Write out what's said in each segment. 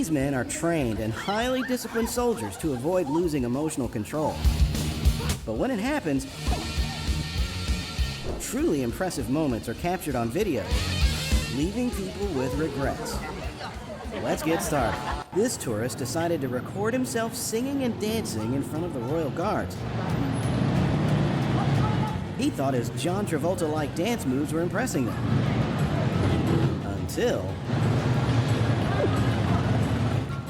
These men are trained and highly disciplined soldiers to avoid losing emotional control. But when it happens, truly impressive moments are captured on video, leaving people with regrets. Let's get started. This tourist decided to record himself singing and dancing in front of the Royal Guards. He thought his John Travolta-like dance moves were impressing them. Until...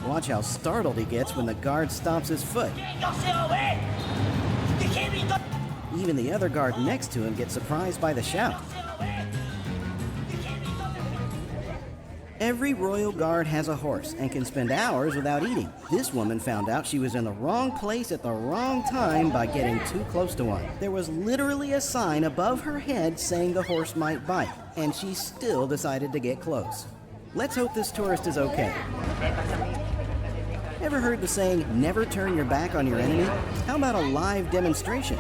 watch how startled he gets when the guard stomps his foot. Even the other guard next to him gets surprised by the shout. Every royal guard has a horse and can spend hours without eating. This woman found out she was in the wrong place at the wrong time by getting too close to one. There was literally a sign above her head saying the horse might bite, and she still decided to get close. Let's hope this tourist is okay. Ever heard the saying, never turn your back on your enemy? How about a live demonstration?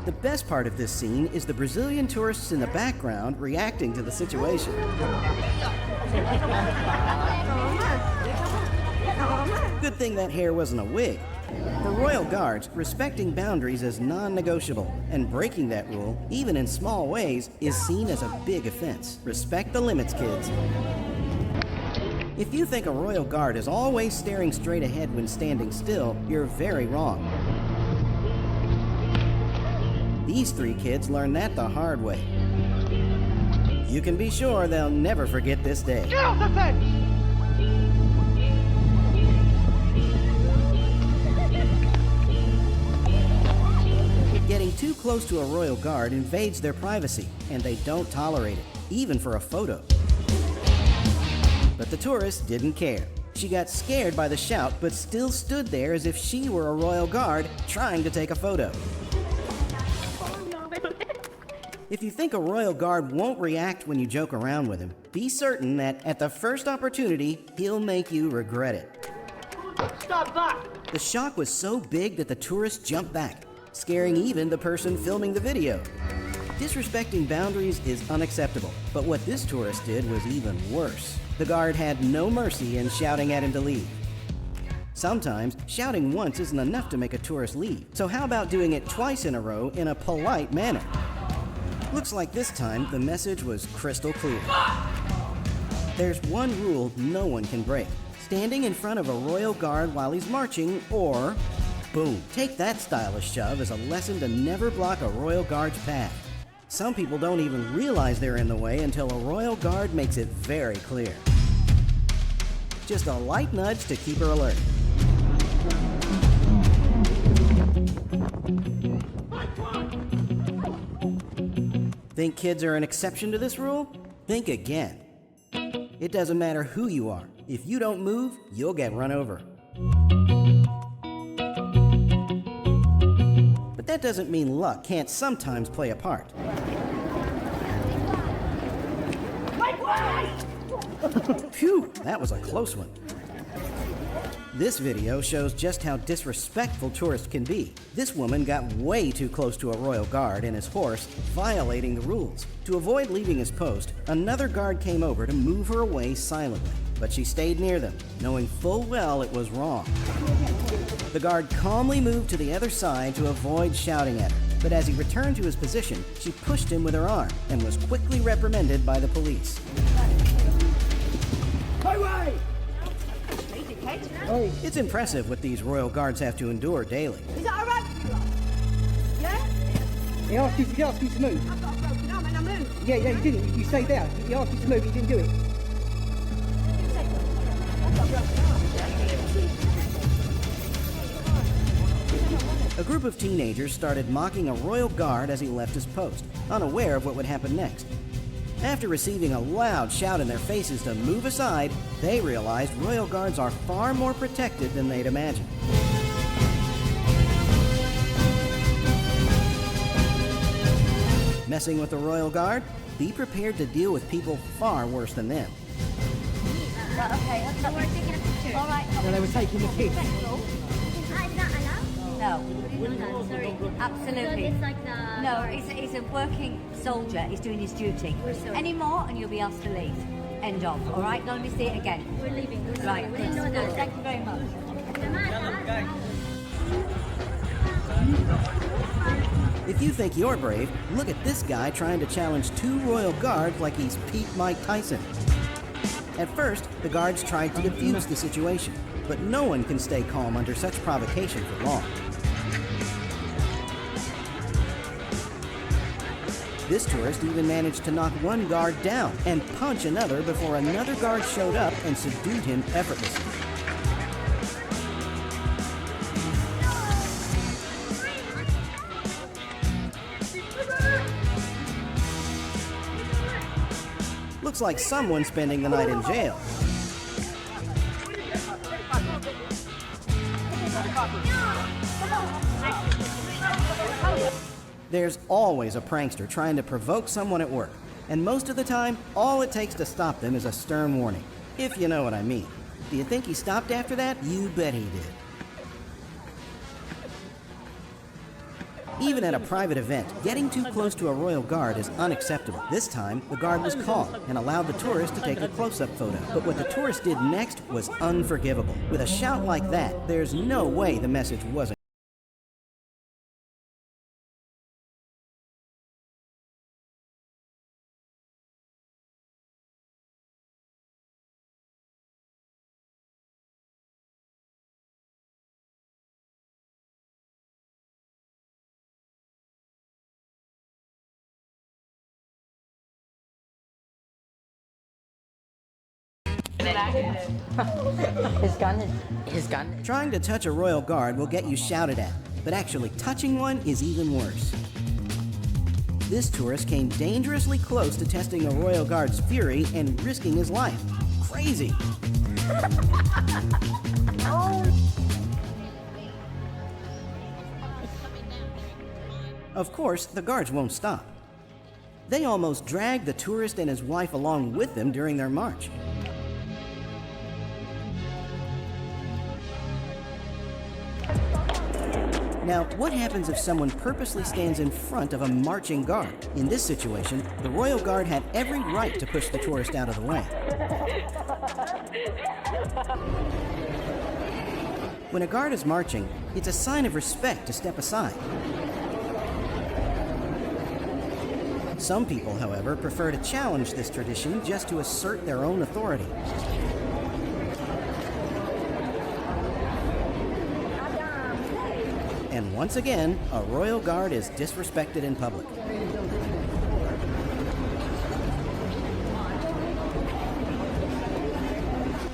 The best part of this scene is the Brazilian tourists in the background reacting to the situation. Good thing that hair wasn't a wig. For royal guards, respecting boundaries is non-negotiable, and breaking that rule, even in small ways, is seen as a big offense. Respect the limits, kids. If you think a royal guard is always staring straight ahead when standing still, you're very wrong. These three kids learned that the hard way. You can be sure they'll never forget this day. Get off the fence! Getting too close to a royal guard invades their privacy, and they don't tolerate it, even for a photo. But the tourist didn't care. She got scared by the shout, but still stood there as if she were a royal guard trying to take a photo. If you think a royal guard won't react when you joke around with him, be certain that at the first opportunity, he'll make you regret it. Stop that! The shock was so big that the tourist jumped back, scaring even the person filming the video. Disrespecting boundaries is unacceptable, but what this tourist did was even worse. The guard had no mercy in shouting at him to leave. Sometimes, shouting once isn't enough to make a tourist leave, so how about doing it twice in a row in a polite manner? Looks like this time the message was crystal clear. There's one rule no one can break: standing in front of a royal guard while he's marching, or boom. Take that stylish shove as a lesson to never block a royal guard's path. Some people don't even realize they're in the way until a royal guard makes it very clear. Just a light nudge to keep her alert. Think kids are an exception to this rule? Think again. It doesn't matter who you are. If you don't move, you'll get run over. But that doesn't mean luck can't sometimes play a part. Phew, that was a close one. This video shows just how disrespectful tourists can be. This woman got way too close to a royal guard and his horse, violating the rules. To avoid leaving his post, another guard came over to move her away silently, but she stayed near them, knowing full well it was wrong. The guard calmly moved to the other side to avoid shouting at her, but as he returned to his position, she pushed him with her arm and was quickly reprimanded by the police. Highway! It's impressive what these royal guards have to endure daily. Is that alright? Yeah? He asked you to move. I've got a broken arm and I moved. Yeah, you didn't. You stayed there. He asked you to move, you didn't do it. A group of teenagers started mocking a royal guard as he left his post, unaware of what would happen next. After receiving a loud shout in their faces to move aside, they realized royal guards are far more protected than they'd imagined. Messing with the royal guard? Be prepared to deal with people far worse than them. Right, okay. So we're taking a picture. All right. No, they were taking the kids. Is that allowed? No. Sorry. Absolutely. So it's like the... No, he's a working soldier. He's doing his duty. Any more and you'll be asked to leave. End of. All right, now let me see it again. We're leaving. Right, We didn't know good. that. Thank you very much. If you think you're brave, look at this guy trying to challenge 2 royal guards like he's Pete Mike Tyson. At first, the guards tried to defuse the situation, but no one can stay calm under such provocation for long. This tourist even managed to knock one guard down and punch another before another guard showed up and subdued him effortlessly. Looks like someone's spending the night in jail. There's always a prankster trying to provoke someone at work, and most of the time, all it takes to stop them is a stern warning, if you know what I mean. Do you think he stopped after that? You bet he did. Even at a private event, getting too close to a royal guard is unacceptable. This time, the guard was calm and allowed the tourist to take a close-up photo. But what the tourist did next was unforgivable. With a shout like that, there's no way the message wasn't. His gun. Trying to touch a royal guard will get you shouted at, but actually touching one is even worse. This tourist came dangerously close to testing a royal guard's fury and risking his life. Crazy! Of course, the guards won't stop. They almost dragged the tourist and his wife along with them during their march. Now, what happens if someone purposely stands in front of a marching guard? In this situation, the royal guard had every right to push the tourist out of the way. When a guard is marching, it's a sign of respect to step aside. Some people, however, prefer to challenge this tradition just to assert their own authority. And once again, a royal guard is disrespected in public.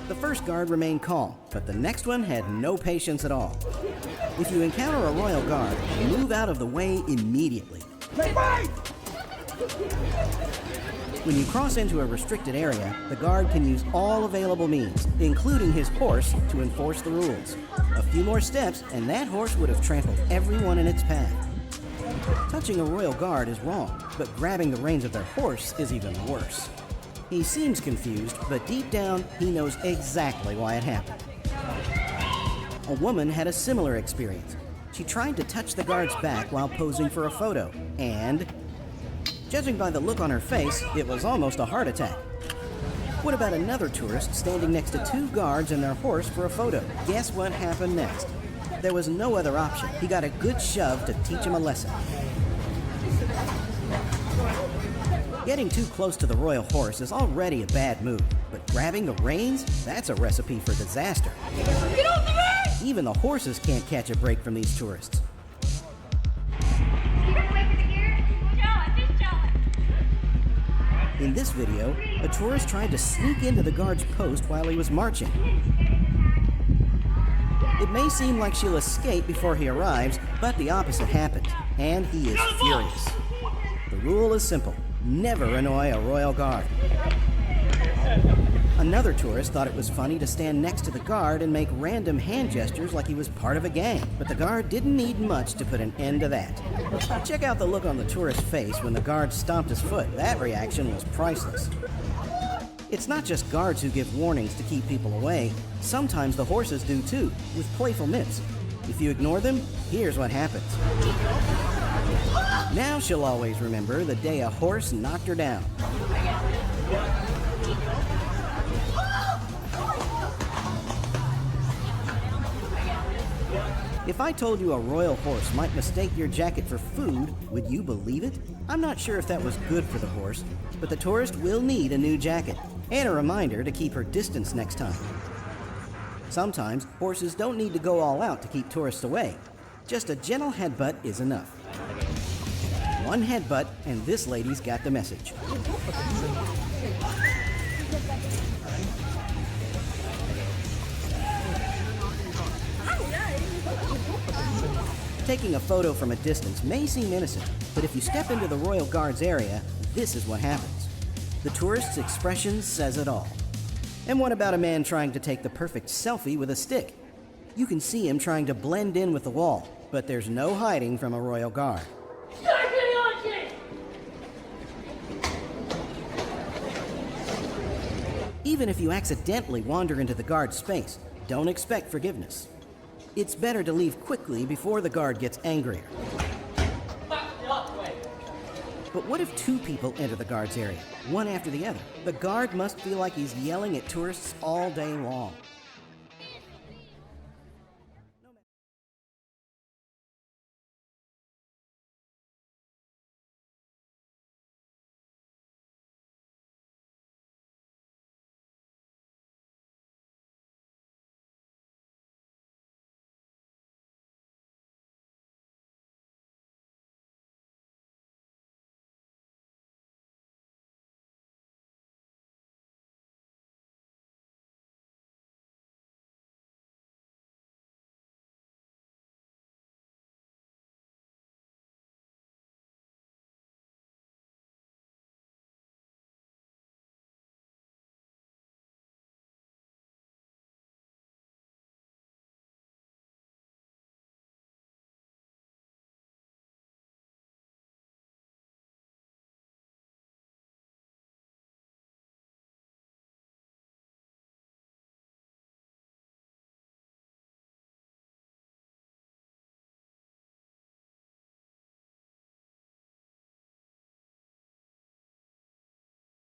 The first guard remained calm, but the next one had no patience at all. If you encounter a royal guard, move out of the way immediately. When you cross into a restricted area, the guard can use all available means, including his horse, to enforce the rules. A few more steps, and that horse would have trampled everyone in its path. Touching a royal guard is wrong, but grabbing the reins of their horse is even worse. He seems confused, but deep down, he knows exactly why it happened. A woman had a similar experience. She tried to touch the guard's back while posing for a photo, and judging by the look on her face, it was almost a heart attack. What about another tourist standing next to 2 guards and their horse for a photo? Guess what happened next? There was no other option. He got a good shove to teach him a lesson. Getting too close to the royal horse is already a bad move, but grabbing the reins? That's a recipe for disaster. Get off the reins! Even the horses can't catch a break from these tourists. In this video, a tourist tried to sneak into the guard's post while he was marching. It may seem like she'll escape before he arrives, but the opposite happened, and he is furious. The rule is simple: never annoy a royal guard. Another tourist thought it was funny to stand next to the guard and make random hand gestures like he was part of a gang, but the guard didn't need much to put an end to that. Check out the look on the tourist's face when the guard stomped his foot. That reaction was priceless. It's not just guards who give warnings to keep people away. Sometimes the horses do too, with playful nips. If you ignore them, here's what happens. Now she'll always remember the day a horse knocked her down. If I told you a royal horse might mistake your jacket for food, would you believe it? I'm not sure if that was good for the horse, but the tourist will need a new jacket and a reminder to keep her distance next time. Sometimes horses don't need to go all out to keep tourists away. Just a gentle headbutt is enough. One headbutt and this lady's got the message. Taking a photo from a distance may seem innocent, but if you step into the Royal Guard's area, this is what happens. The tourist's expression says it all. And what about a man trying to take the perfect selfie with a stick? You can see him trying to blend in with the wall, but there's no hiding from a Royal Guard. Even if you accidentally wander into the guard's space, don't expect forgiveness. It's better to leave quickly before the guard gets angrier. But what if two people enter the guard's area, one after the other? The guard must feel like he's yelling at tourists all day long.